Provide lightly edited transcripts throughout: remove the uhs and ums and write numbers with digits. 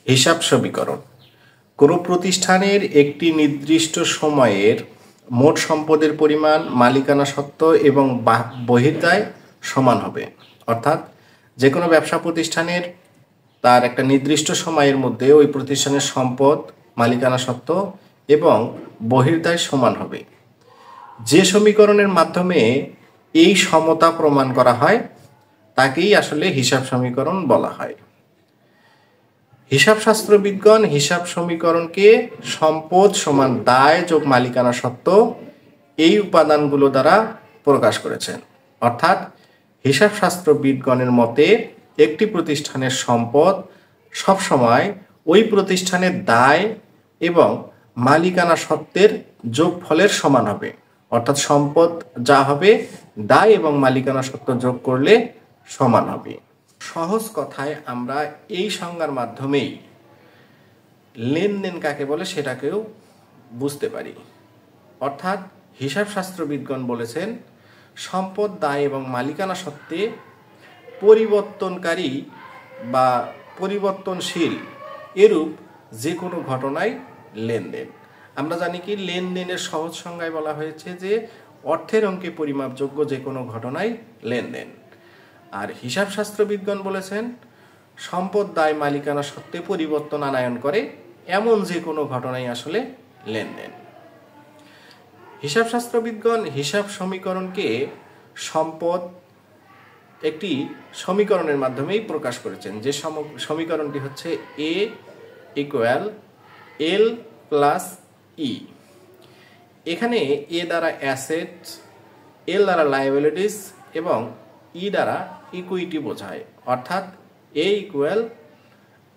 হিসাব সমীকরণ কোনো প্রতিষ্ঠানের একটি নির্দিষ্ট সময়ের মোট সম্পদের পরিমাণ, মালিকানা সত্ত্ব এবং বহির্দায় সমান হবে। অর্থাৎ যে কোনো ব্যবসা প্রতিষ্ঠানের তার একটা নির্দিষ্ট সময়ের মধ্যে ওই প্রতিষ্ঠানের সম্পদ, মালিকানা সত্ত্ব এবং বহির্দায় সমান হবে। যে সমীকরণের মাধ্যমে এই সমতা প্রমাণ করা হয় তাকেই আসলে হিসাব সমীকরণ বলা হয়। হিসাবশাস্ত্রবিদগণ হিসাব সমীকরণকে সম্পদ সমান দায় যোগ মালিকানা সত্ত্ব এই উপাদানগুলো দ্বারা প্রকাশ করেছেন। অর্থাৎ হিসাবশাস্ত্রবিদগণের মতে একটি প্রতিষ্ঠানের সম্পদ সবসময় ওই প্রতিষ্ঠানের দায় এবং মালিকানা সত্ত্বের যোগফলের সমান হবে। অর্থাৎ সম্পদ যা হবে দায় এবং মালিকানা সত্ত্ব যোগ করলে সমান হবে। সহজ কথায় আমরা এই সংজ্ঞার মাধ্যমেই লেনদেন কাকে বলে সেটাকেও বুঝতে পারি। অর্থাৎ হিসাবশাস্ত্রবিদগণ বলেছেন সম্পদ, দায় এবং মালিকানা সত্ত্বে পরিবর্তনকারী বা পরিবর্তনশীল এরূপ যে কোনো ঘটনাই লেনদেন। আমরা জানি কি লেনদেনের সহজ সংজ্ঞায় বলা হয়েছে যে অর্থের অঙ্কে পরিমাপযোগ্য যে কোনো ঘটনাই লেনদেন। আর হিসাবশাস্ত্রবিদগণ বলেছেন সম্পদ, দায়, মালিকানা সত্ত্বে পরিবর্তন আনায়ন করে এমন যে কোনো ঘটনাই আসলে লেনদেন। হিসাবশাস্ত্রবিদগণ হিসাব সমীকরণকে সম্পদ একটি সমীকরণের মাধ্যমেই প্রকাশ করেছেন, যে সমীকরণটি হচ্ছে A = L + E। এখানে A দ্বারা অ্যাসেটস, L দ্বারা লায়াবিলিটিস এবং E দ্বারা ইকুইটি বোঝায়। অর্থাৎ A =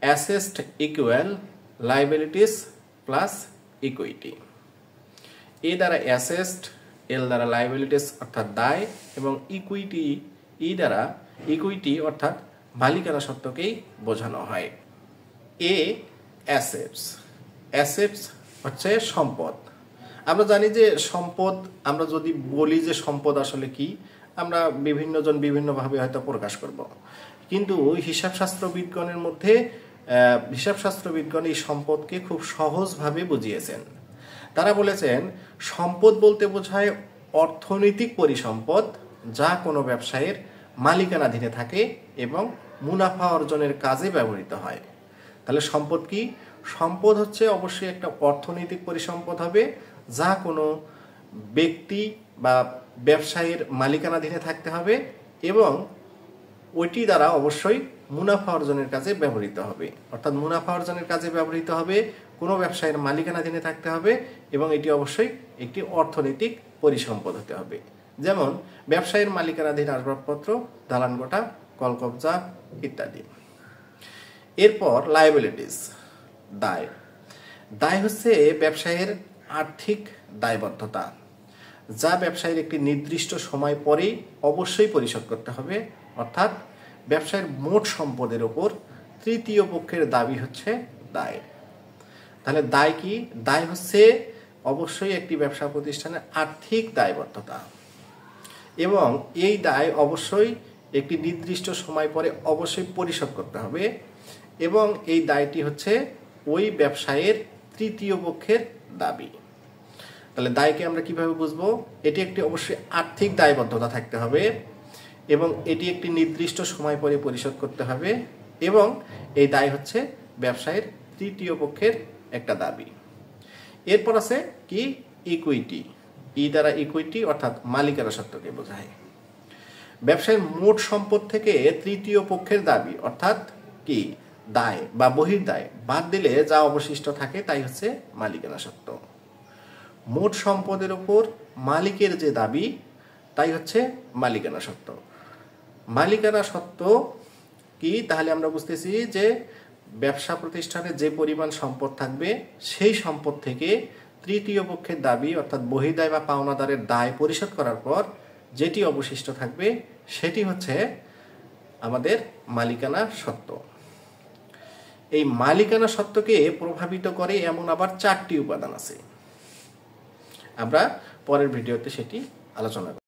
asset = liabilities plus equity. A দ্বারা অ্যাসেট, L দ্বারা লায়াবিলিটিস অর্থাৎ দায় এবং ইকুইটি E দ্বারা ইকুইটি অর্থাৎ মালিকানা সত্ত্বকেই বোঝানো হয়। A অ্যাসেটস, অ্যাসেটস হচ্ছে সম্পদ। আমরা জানি যে সম্পদ, আমরা যদি বলি যে সম্পদ আসলে কি, আমরা বিভিন্নজন বিভিন্নভাবে হয়তো প্রকাশ করব, কিন্তু হিসাবশাস্ত্রবিদগণের মধ্যে হিসাবশাস্ত্রবিদগণ এই সম্পদকে খুব সহজভাবে বুঝিয়েছেন। তারা বলেছেন সম্পদ বলতে বোঝায় অর্থনৈতিক পরিসম্পদ যা কোনো ব্যবসায়ের মালিকানাধীনে থাকে এবং মুনাফা অর্জনের কাজে ব্যবহৃত হয়। তাহলে সম্পদ কি? সম্পদ হচ্ছে অবশ্যই একটা অর্থনৈতিক পরিসম্পদ হবে যা কোনো ব্যক্তি বা ব্যবসায়ের মালিকানাধীনে থাকতে হবে এবং ওইটি দ্বারা অবশ্যই মুনাফা অর্জনের কাজে ব্যবহৃত হবে। অর্থাৎ মুনাফা অর্জনের কাজে ব্যবহৃত হবে, কোনো ব্যবসায়ের মালিকানাধীনে থাকতে হবে এবং এটি অবশ্যই একটি অর্থনৈতিক পরিসম্পদ হতে হবে। যেমন ব্যবসায়ের মালিকানাধীন আসবাবপত্র, দালানকোঠা, কলকবজা ইত্যাদি। এরপর লায়াবিলিটিস, দায়। দায় হচ্ছে ব্যবসায়ের আর্থিক দায়বদ্ধতা যা ব্যবসায়ের একটি নির্দিষ্ট সময় পরেই অবশ্যই পরিশোধ করতে হবে। অর্থাৎ ব্যবসায়ের মোট সম্পদের ওপর তৃতীয় পক্ষের দাবি হচ্ছে দায়। তাহলে দায় কি? দায় হচ্ছে অবশ্যই একটি ব্যবসা প্রতিষ্ঠানের আর্থিক দায়বদ্ধতা এবং এই দায় অবশ্যই একটি নির্দিষ্ট সময় পরে অবশ্যই পরিশোধ করতে হবে এবং এই দায়টি হচ্ছে ওই ব্যবসায়ের তৃতীয় পক্ষের দাবি। তাহলে দায়কে আমরা কিভাবে বুঝবো? এটি একটি অবশ্যই আর্থিক দায়বদ্ধতা থাকতে হবে এবং এটি একটি নির্দিষ্ট সময় পরে পরিশোধ করতে হবে এবং এই দায় হচ্ছে ব্যবসায়ের তৃতীয় পক্ষের একটা দাবি। এরপর আছে কি? ইকুইটি। ই দ্বারা ইকুইটি অর্থাৎ মালিকানা সত্ত্বকে বোঝায়। ব্যবসায়ের মোট সম্পদ থেকে তৃতীয় পক্ষের দাবি অর্থাৎ কি দায় বা বহির্দায় বাদ দিলে যা অবশিষ্ট থাকে তাই হচ্ছে মালিকানা সত্ত্ব। মোট সম্পদের উপর মালিকের যে দাবি তাই হচ্ছে মালিকানা সত্ত্ব। মালিকানা সত্ত্ব কি? তাহলে আমরা বুঝতেছি যে ব্যবসা প্রতিষ্ঠানে যে পরিমাণ সম্পদ থাকবে সেই সম্পদ থেকে তৃতীয় পক্ষের দাবি অর্থাৎ বহির্দায় বা পাওনাদারের দায় পরিশোধ করার পর যেটি অবশিষ্ট থাকবে সেটি হচ্ছে আমাদের মালিকানা সত্ত্ব। এই মালিকানা সত্ত্বকে প্রভাবিত করে এমন আবার 4টি উপাদান আছে। আমরা পরের ভিডিওতে সেটি আলোচনা করব।